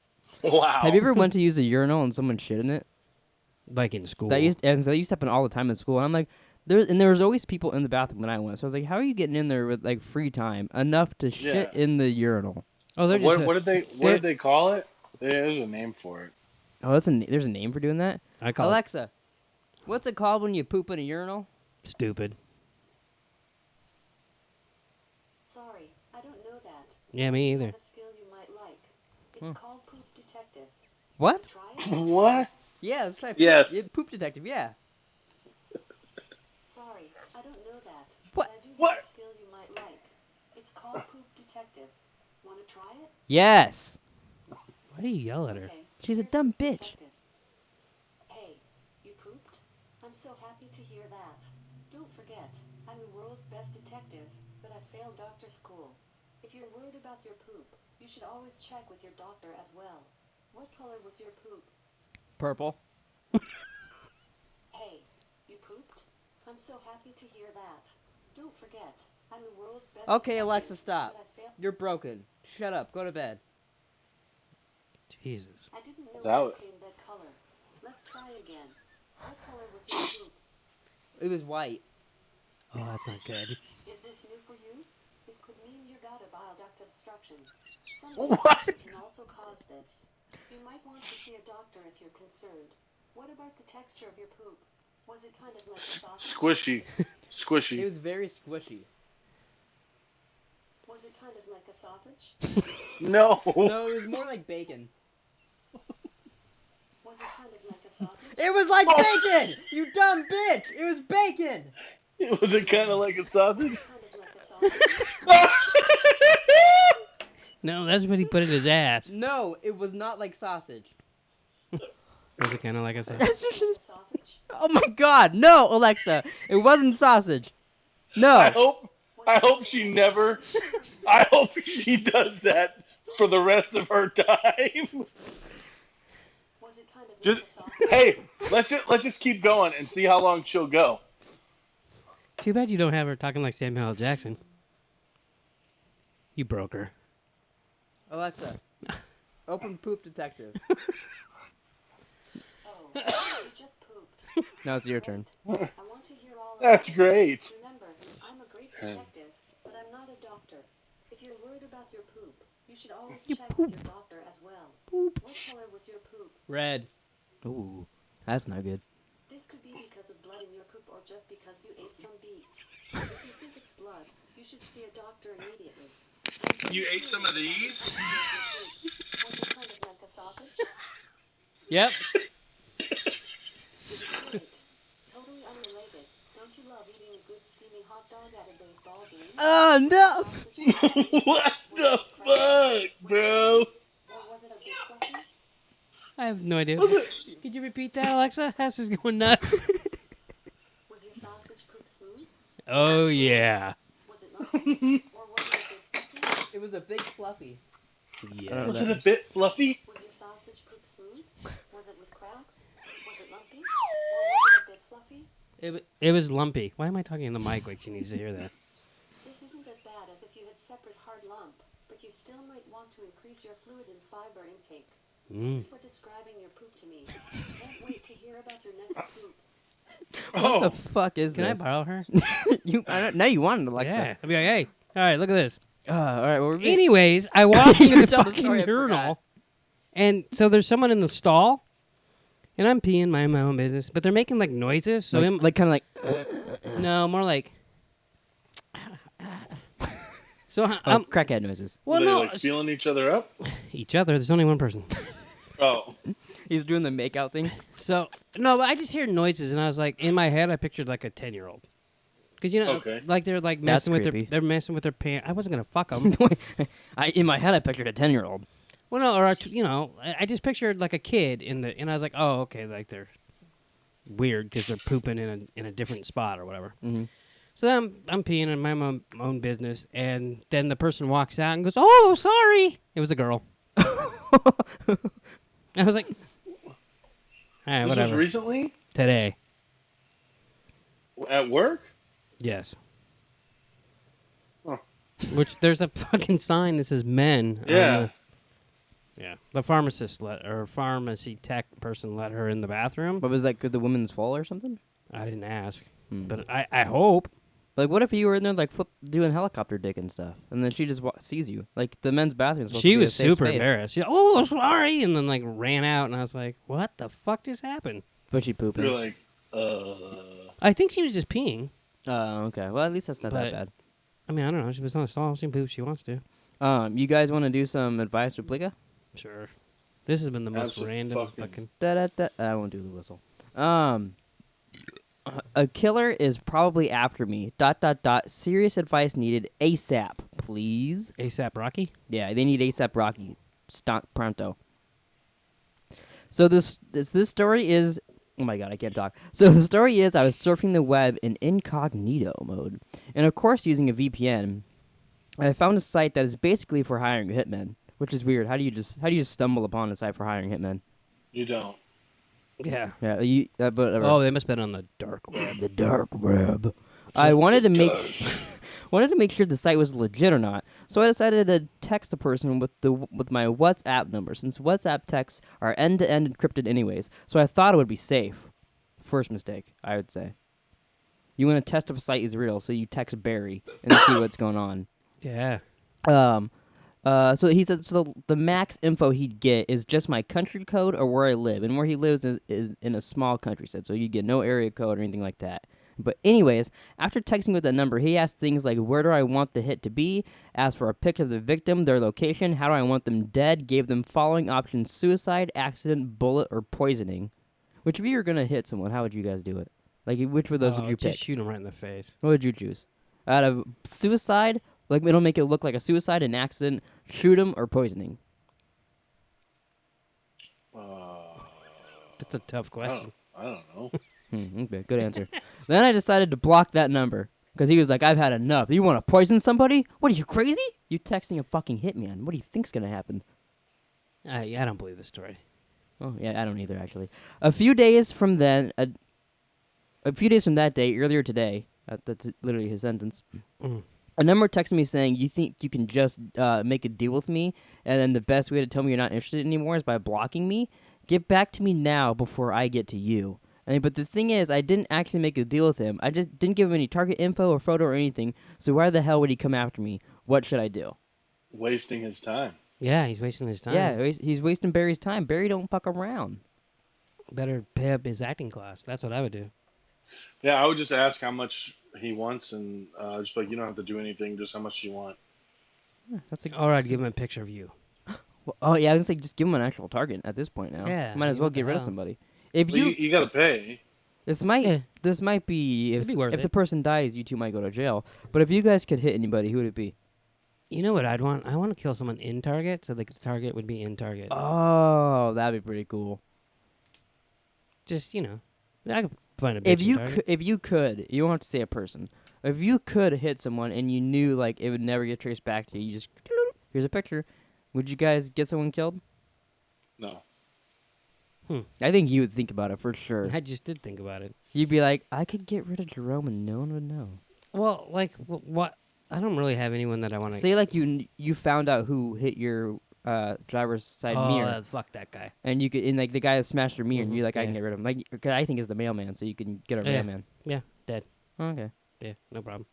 Wow. Have you ever went to use a urinal and someone shit in it? Like in school. That used to happen all the time in school, and I'm like, there was always people in the bathroom when I went. So I was like, how are you getting in there with like free time enough to shit in the urinal? Oh, they're what, just. what did they call it? There's a name for it. Oh, there's a name for doing that. I call Alexa, what's it called when you poop in a urinal? it stupid. Sorry, I don't know that. Yeah, me either. Have a skill you might like. It's called Poop Detective. What? Try it? What? Yeah, let's try. Yes. Poop detective. Yeah. Sorry, I don't know that. What? But I do have What? a skill you might like. It's called Poop Detective. Want to try it? Yes. Why do you yell at her? Okay. She's a here's dumb Poop bitch. Detective. Hey, you pooped? I'm so happy to hear that. Don't forget, I'm the world's best detective, but I failed doctor school. If you're worried about your poop, you should always check with your doctor as well. What color was your poop? Purple. Hey, you pooped? I'm so happy to hear that. Don't forget, I'm the world's best Okay, detective, Alexa, stop. but I failed. You're broken. Shut up. Go to bed. Jesus. I didn't know That you was- came that color. Let's try again. What color was your poop? It was white. Oh, that's not good. Is this new for you? It could mean you got a bile duct obstruction. Some What? diseases can also cause this. You might want to see a doctor if you're concerned. What about the texture of your poop? Was it kind of like a sausage? Squishy. It Squishy. was very squishy. Was it kind of like a sausage? No. No, it was more like bacon. Was it kind of like a sausage? It was like bacon! You dumb bitch! It was bacon! Was it kind of like a sausage? Kind of like a sausage? No, that's what he put in his ass. No, it was not like sausage. Was it kind of like a sausage? That's just. Like a sausage? Oh my god, no, Alexa. It wasn't sausage. No. I hope she never. I hope she does that for the rest of her time. Was it kind of Just, like a sausage? hey, let's just keep going and see how long she'll go. Too bad you don't have her talking like Samuel L. Jackson. You broke her. Alexa, open poop detective. Oh, you just pooped. Now it's your turn. I want to hear all That's about it. great. Remember, I'm a great detective, but I'm not a doctor. If you're worried about your poop, you should always check with your doctor as well. Poop. What color was your poop? Red. Ooh, that's not good. This could be because of blood in your poop or just because you ate some beets. If you think it's blood, you should see a doctor immediately. You ate some of these? Was it kind of like a sausage? Yep. Great. Totally unrelated. Don't you love eating a good steaming hot dog at a baseball game? Oh no! What the fuck, bro? Or was it a big fluffy? I have no idea. Could you repeat that, Alexa? House is going nuts. Was your sausage poop smooth? Oh, yeah. Was it lumpy? Or was it a big fluffy? It was a big fluffy. Yeah. Was it a bit fluffy? Was your sausage poop smooth? Was it with cracks? Was it lumpy? Or was it a bit fluffy? It was lumpy. Why am I talking in the mic like she needs to hear that? This isn't as bad as if you had separate hard lump, but you still might want to increase your fluid and fiber intake. Thanks for describing your poop to me. Can't wait to hear about your next poop. What the fuck is Can I this? borrow her? Now you want it, Alexa. Yeah. I'll be like, hey, all right, look at this. All right. Well, we're being- Anyways, I walk into the Tell the fucking story, I forgot. urinal, and so there's someone in the stall, and I'm peeing, my own business, but they're making like noises. So like kind of like. no, more like. So Oh, crackhead noises. well, Were they no, like feeling each other up? each other. There's only one person. Oh. He's doing the makeout thing. So no, but I just hear noises, and I was like, in my head, I pictured like a 10-year-old, because you know, Okay. like they're like That's messing with creepy. they're messing with their pants. I wasn't gonna fuck them. In my head, I pictured a 10-year-old. Well, no, or you know, I just pictured like a kid and I was like, oh, okay, like they're weird because they're pooping in a different spot or whatever. Mm-hmm. So then I'm peeing in my own business, and then the person walks out and goes, "Oh, sorry." It was a girl. I was like, "All right, This whatever." was recently? Today, At work? yes. Huh. Which there's a fucking sign that says "men." on Yeah. the- Yeah. The pharmacy tech person let her in the bathroom. But was that the woman's fault or something? I didn't ask. But I hope. Like, what if you were in there, like, doing helicopter dick and stuff, and then she just sees you? Like, the men's bathroom is supposed to She be was a safe super space. embarrassed. She, oh, sorry, and then, like, ran out, and I was like, what the fuck just happened? But she pooping. You're like, I think she was just peeing. Oh, okay. Well, at least that's not that bad. I mean, I don't know. She was on a stall. She can poop if she wants to. You guys want to do some advice for Pleeka? Sure. This has been the most random fucking... I won't do the whistle. A killer is probably after me. ... Serious advice needed ASAP, please. ASAP Rocky? Yeah, they need ASAP Rocky. Pronto. So this story is... Oh my god, I can't talk. So the story is I was surfing the web in incognito mode. And of course using a VPN. I found a site that is basically for hiring hitmen. Which is weird. How do you just stumble upon a site for hiring hitmen? you don't. Yeah. Yeah, but Oh, they must have been on the dark web. the dark web. I wanted to make sure the site was legit or not, so I decided to text the person with my WhatsApp number, since WhatsApp texts are end-to-end encrypted anyways. So I thought it would be safe. First mistake, I would say. You want to test if a site is real, so you text Barry and see what's going on. Yeah. So he said the max info he'd get is just my country code or where I live, and where he lives is in a small countryside, so you get no area code or anything like that. But anyways, after texting with that number, he asked things like, where do I want the hit to be, asked for a picture of the victim, their location, how do I want them dead, gave them following options: suicide, accident, bullet, or poisoning. Which if you were going to hit someone, how would you guys do it? Like, which of those would you pick? Just shoot him right in the face. What would you choose? Out of suicide, like it'll make it look like a suicide, an accident, shoot him, or poisoning? That's a tough question. I don't know. Okay, good answer. Then I decided to block that number because he was like, I've had enough. You want to poison somebody? What are you, crazy? You texting a fucking hitman. What do you think's going to happen? Yeah, I don't believe this story. Oh, yeah, I don't either, actually. A few days from that day, earlier today, that's literally his sentence, a number texted me saying, you think you can just make a deal with me, and then the best way to tell me you're not interested anymore is by blocking me? Get back to me now before I get to you. But the thing is, I didn't actually make a deal with him. I just didn't give him any target info or photo or anything, so why the hell would he come after me? What should I do? Wasting his time. Yeah, he's wasting his time. Yeah, he's wasting Barry's time. Barry don't fuck around. Better pay up his acting class. That's what I would do. Yeah, I would just ask how much he wants, and just like, you don't have to do anything, just how much you want. Yeah, Or I'd give him a picture of you. Well, oh yeah, I was gonna say just give him an actual target at this point now. Yeah, might as well get rid of somebody. If you gotta pay. This might be if the person dies, you two might go to jail. But if you guys could hit anybody, who would it be? You know what I'd want? I want to kill someone in target, so the target would be in target. Oh, that'd be pretty cool. Just, I could find a bitch If you could, you don't have to say a person. If you could hit someone and you knew like it would never get traced back to you, you just here's a picture. Would you guys get someone killed? No. I think you would think about it for sure. I just did think about it. You'd be like, I could get rid of Jerome and no one would know. Well, like, what? I don't really have anyone that I want to... Say like you found out who hit your driver's side mirror. Fuck that guy. And you could, and like the guy that smashed your mirror, and you're like, I can get rid of him. Like, cause I think it's the mailman, so you can get a mailman. Yeah, dead. Oh, okay. Yeah, no problem.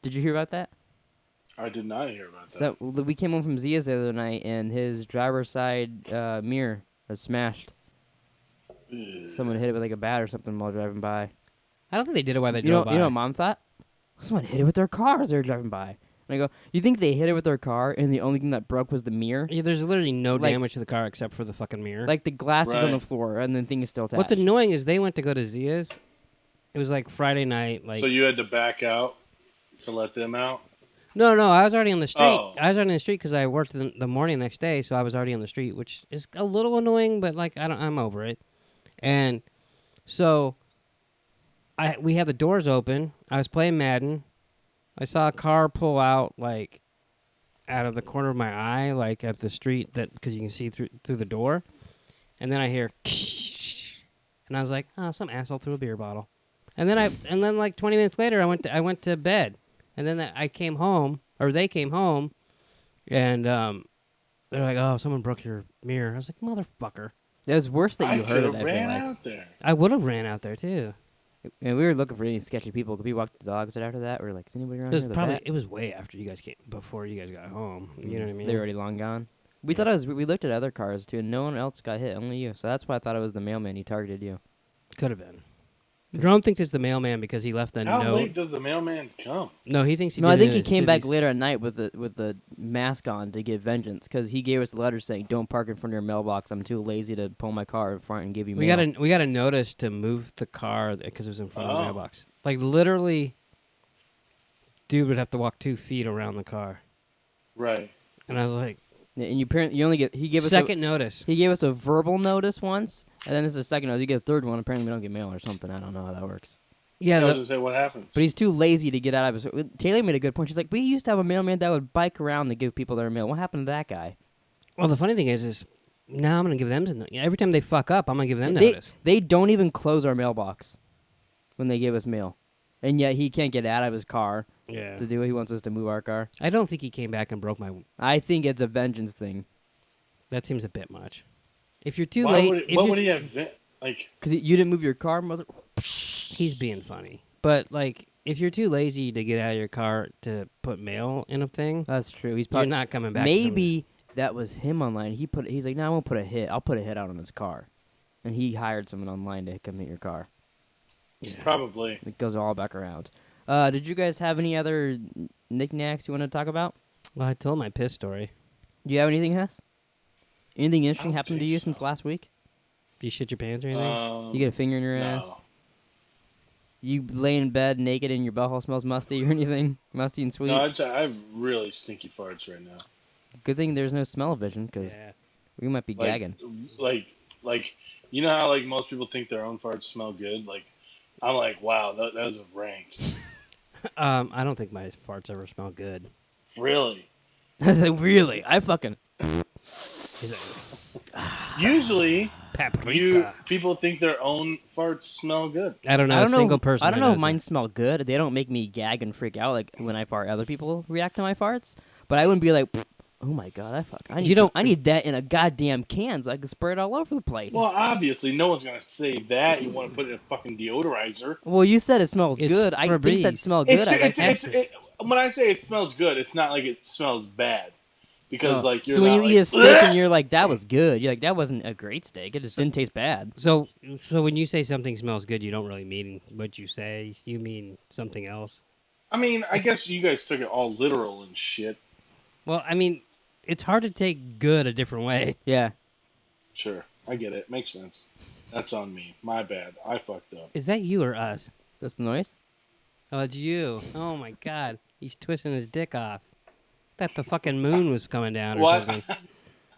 Did you hear about that? I did not hear about that. So we came home from Zia's the other night, and his driver's side mirror was smashed. Someone hit it with like a bat or something while driving by. I don't think they did it while they drove by. You know what Mom thought? Someone hit it with their car as they were driving by. And I go, you think they hit it with their car and the only thing that broke was the mirror? Yeah, there's literally no damage to the car except for the fucking mirror. Like the glass is on the floor and the thing is still attached. What's annoying is they went to go to Zia's. It was like Friday night. So you had to back out to let them out? No, I was already on the street. Oh. I was already on the street because I worked the morning next day, so I was already on the street, which is a little annoying, but like I'm over it. And so we had the doors open. I was playing Madden. I saw a car pull out like out of the corner of my eye, like at the street because you can see through the door. And then I hear, and I was like, oh, some asshole threw a beer bottle. And then like 20 minutes later, I went to bed. And then I came home, or they came home, and they're like, "Oh, someone broke your mirror." I was like, "Motherfucker!" It was worse that you heard it. I I feel ran like. out there. I would have ran out there too. And we were looking for any sketchy people. Could we walk the dogs right after that? We were like, is anybody around It was here? The probably vet? it was way after you guys came, before you guys got home. You know what I mean? They were already long gone. We thought it was. We looked at other cars too, and no one else got hit. Only you. So that's why I thought it was the mailman. He targeted you. Could have been. Jerome thinks it's the mailman because he left a How note. late does the mailman come? No, he thinks he. No, did I it think in he his came back cities. later at night with the mask on to give vengeance because he gave us a letter saying, "Don't park in front of your mailbox. I'm too lazy to pull my car in front and give you We mail." got a notice to move the car because it was in front of the Oh. mailbox. Like literally, dude would have to walk 2 feet around the car, Right. and I was like, Yeah, and you only get. He gave us second notice. He gave us a verbal notice once, and then this is a second notice. You get a third one. Apparently, we don't get mail or something. I don't know how that works. Yeah, I was gonna say what happens. But he's too lazy to get out of his. Taylor made a good point. She's like, we used to have a mailman that would bike around to give people their mail. What happened to that guy? well, the funny thing is now I'm gonna give them. Every time they fuck up, I'm gonna give them They, notice. they don't even close our mailbox when they give us mail, and yet he can't get out of his car Yeah. to do it. He wants us to move our car. I don't think he came back and broke my. I think it's a vengeance thing That seems a bit much. If you're too Why late, would, if what you're- would he have been? Like, because you didn't move your car, mother. he's being funny. But like, if you're too lazy to get out of your car to put mail in a thing, That's true. He's you're probably not coming back. maybe that was him online. He's like, no, I won't put a hit. I'll put a hit out on his car, and he hired someone online to come hit your car. probably. It goes all back around. Did you guys have any other knickknacks you want to talk about? Well, I told my piss story. Do you have anything, Hess? Anything interesting don't happened to think you so. since last week? Do you shit your pants or anything? You get a finger in your no. ass? You lay in bed naked and your butthole smells musty or anything? Musty and sweet? No, I have really stinky farts right now. Good thing there's no smell-o-vision, because Yeah. we might be gagging. Like, you know how like most people think their own farts smell good? Like, I'm like, wow, that was a rank. I don't think my farts ever smell good. Really? I was like, really? I fucking... He's Usually, like, paprika. people think their own farts smell good. I don't know. I don't a single know. person. I don't know that if does mine it. smell good. They don't make me gag and freak out like when I fart. Other people react to my farts, but I wouldn't be like, oh my god, I need I need that in a goddamn can so I can spray it all over the place. Well, obviously, no one's gonna say that. You want to put it in a fucking deodorizer. Well, you said it smells It's good. I think that Febreze. smell good. When I say it smells good, it's not like it smells bad. Because, like, you're so when not you eat a like, steak "Bleh!" and you're like, that was good. You're like, that wasn't a great steak. It just didn't taste bad. So when you say something smells good, you don't really mean what you say. You mean something else. I mean, I guess you guys took it all literal and shit. Well, I mean, it's hard to take good a different way. Yeah. Sure, I get it. Makes sense. That's on me. My bad. I fucked up. Is that you or us? That's the noise? Oh, it's you. Oh my God, he's twisting his dick off. Thought the fucking moon was coming down or What? something.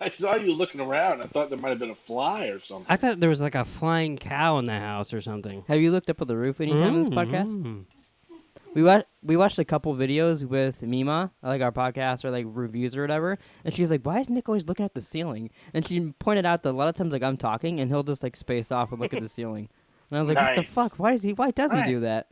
I saw you looking around. I thought there might have been a fly or something. I thought there was like a flying cow in the house or something. Have you looked up at the roof anytime in this podcast? We watched a couple videos with Mima, like our podcast or like reviews or whatever, and she's like, "Why is Nick always looking at the ceiling?" And she pointed out that a lot of times, like I'm talking, and he'll just like space off and look at the ceiling. And I was like, "What the Nice. fuck? Why does he do that?"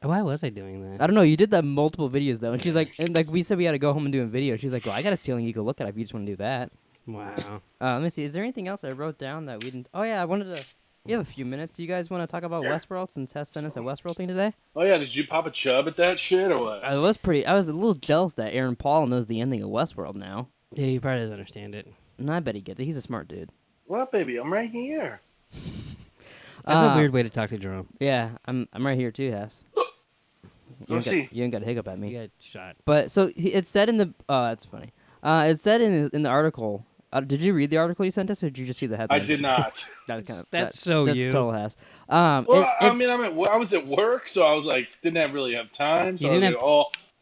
Why was I doing that? I don't know. You did that in multiple videos though, and she's like, and like we said, we had to go home and do a video. She's like, "Well, I got a ceiling you can look at if you just want to do that." Wow. Let me see. Is there anything else I wrote down that we didn't? Oh yeah, I wanted to. You have a few minutes. You guys want to talk about Westworld since Tess sent us a Westworld thing today? Oh yeah, did you pop a chub at that shit or what? I was a little jealous that Aaron Paul knows the ending of Westworld now. Yeah, he probably doesn't understand it. And I bet he gets it. He's a smart dude. What up, baby? I'm right here. That's a weird way to talk to Jerome. Yeah, I'm right here too, Hess. You ain't got a hiccup at me. You got shot. But so it said in the that's funny. It said in the article. Did you read the article you sent us, or did you just see the headline? I did not. That's That's that's total Hess. Well, I mean, I was at work, so I was like, didn't really have time. So You I was didn't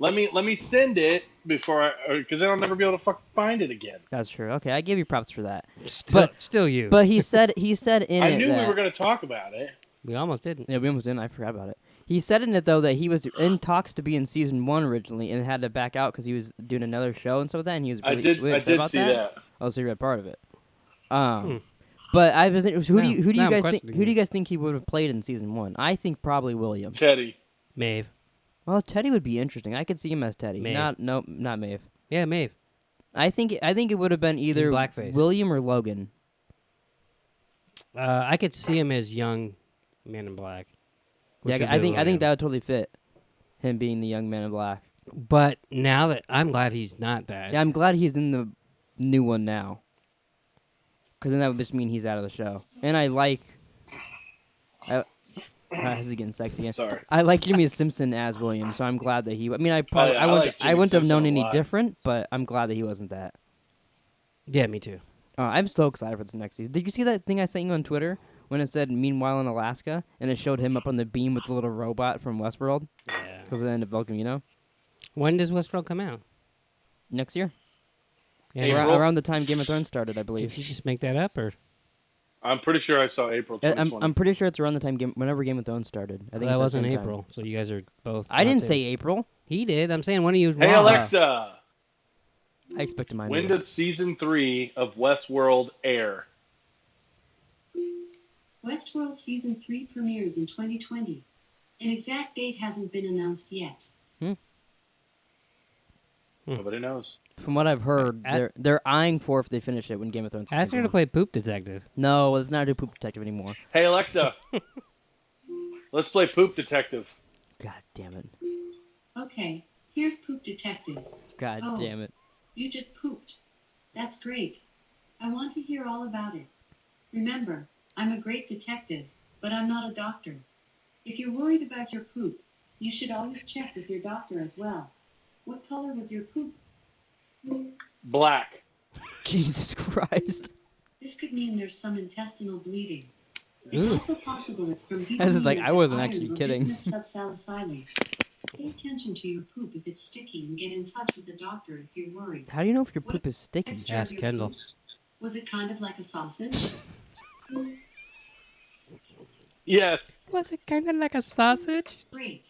like, let me send it before because then I'll never be able to fucking find it again. That's true. Okay, I give you props for that. Still you. But he said in I it knew that, we were going to talk about it. we almost didn't. Yeah, we almost didn't. I forgot about it. He said in it, though, that he was in talks to be in season 1 originally and had to back out because he was doing another show and stuff like that, and he was really I upset did about see that. that. Oh, so you read part of it. But I was who do you guys think he would have played in season 1? I think probably William. Teddy. Maeve. Well, Teddy would be interesting. I could see him as Teddy. Maeve. Not Maeve. Yeah, Maeve. I think it would have been either blackface. William or Logan. I could see him as young Man in Black. Yeah, I think that would totally fit. Him being the young Man in Black. But now that I'm glad he's not that. Yeah, I'm glad he's in the new one now. Because then that would just mean he's out of the show. And I like. This is getting sexy again. Sorry. I like Jimmy Simpson as William, so I'm glad that he. I mean, I I wouldn't have known Simpson a any lot. different, but I'm glad that he wasn't that. Yeah, me too. I'm so excited for this next season. Did you see that thing I sent you on Twitter when it said "Meanwhile in Alaska" and it showed him up on the beam with the little robot from Westworld? Yeah. Because of the end of Volcano When does Westworld come out? next year. Yeah, Around the time Game of Thrones started, I believe. did you just make that up, or? I'm pretty sure I saw April 2020. I'm pretty sure it's around the time whenever Game of Thrones started. I think That it's the wasn't same time. April, so you guys are both. I didn't not say April. He did. I'm saying one of you was Hey wrong. Alexa, I expected mine. when to. does season 3 of Westworld air? Westworld Season 3 premieres in 2020. An exact date hasn't been announced yet. Nobody knows. From what I've heard, At- they're eyeing for if they finish it when Game of Thrones. Ask her to play Poop Detective. No, let's not do Poop Detective anymore. Hey Alexa, let's play Poop Detective. God damn it. Okay, here's Poop Detective. God Oh. damn it. You just pooped. That's great. I want to hear all about it. Remember, I'm a great detective, but I'm not a doctor. If you're worried about your poop, you should always check with your doctor as well. What color was your poop? Black. Jesus Christ. This could mean there's some intestinal bleeding. It's Ooh. also possible it's from This is like, I wasn't iron actually or kidding. bismuth subsalicylate. Pay attention to your poop if it's sticky and get in touch with the doctor if you're worried. How do you know if your poop is sticky? Texture of Ask your Kendall. poop? Was it kind of like a sausage? Yes. Was it kind of like a sausage? Great.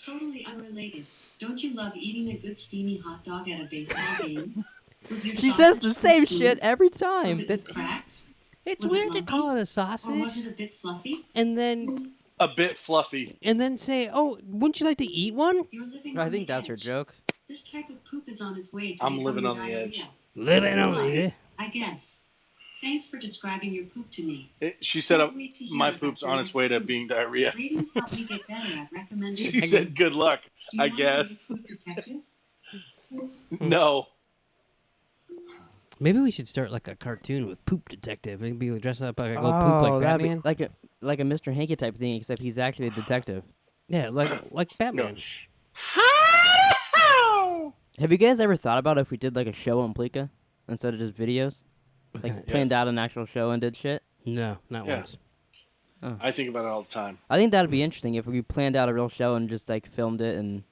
Totally unrelated. Don't you love eating a good steamy hot dog at a baseball game? Was your She says the sausage same smooth? shit every Was time. it with cracks? It's Was it weird to lumpy? call it a Or was sausage it a bit fluffy? and then A bit fluffy. say, "Oh, wouldn't you like to eat one?" You're living I on think the that's her edge. joke. This type of poop is on its way to I'm becoming living on the diarrhea. edge. Living on the I guess. Thanks for describing your poop to me. She said Can't wait to hear my about poop's your on its next way to poop. being diarrhea. Ratings help me get better at recommending. She said good luck, Do you I want to be a guess. poop detective? No. Maybe we should start like a cartoon with Poop Detective. It'd be dressed up like go poop like that'd be Batman. like a Mr. Hanky type thing, except he's actually a detective. Yeah, like Batman. Have you guys ever thought about if we did like a show on Pleeka instead of just videos? Like Okay. planned Yes. out an actual show and did shit? No, not Yeah. once. I think about it all the time. I think that'd be interesting if we planned out a real show and just like filmed it, and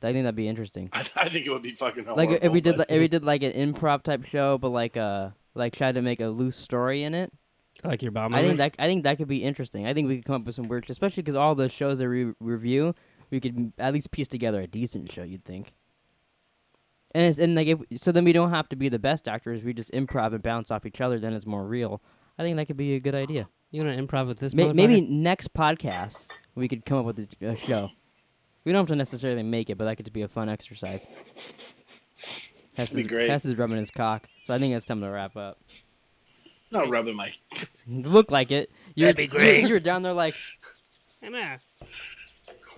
I think that'd be interesting. I think it would be fucking Like horrible. if we did but- if we did like an improv type show, but like tried to make a loose story in it. Like your bomb. I think that could be interesting. I think we could come up with some weird, especially because all the shows that we review, we could at least piece together a decent show. You'd think. So then we don't have to be the best actors. We just improv and bounce off each other. Then it's more real. I think that could be a good idea. You want to improv with this? Maybe next podcast we could come up with a show. We don't have to necessarily make it, but that could be a fun exercise. That'd be great. Hess is rubbing his cock, so I think it's time to wrap up. Not rubbing my. Look like it. That'd be great. You're down there like,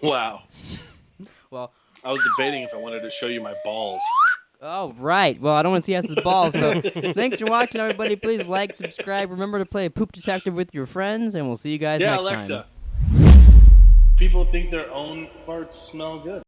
Wow. well, I was debating if I wanted to show you my balls. oh, right. Well, I don't want to see Hess's balls, so thanks for watching, everybody. Please like, subscribe. Remember to play Poop Detective with your friends, and we'll see you guys Yeah, next Alexa. time. People think their own farts smell good.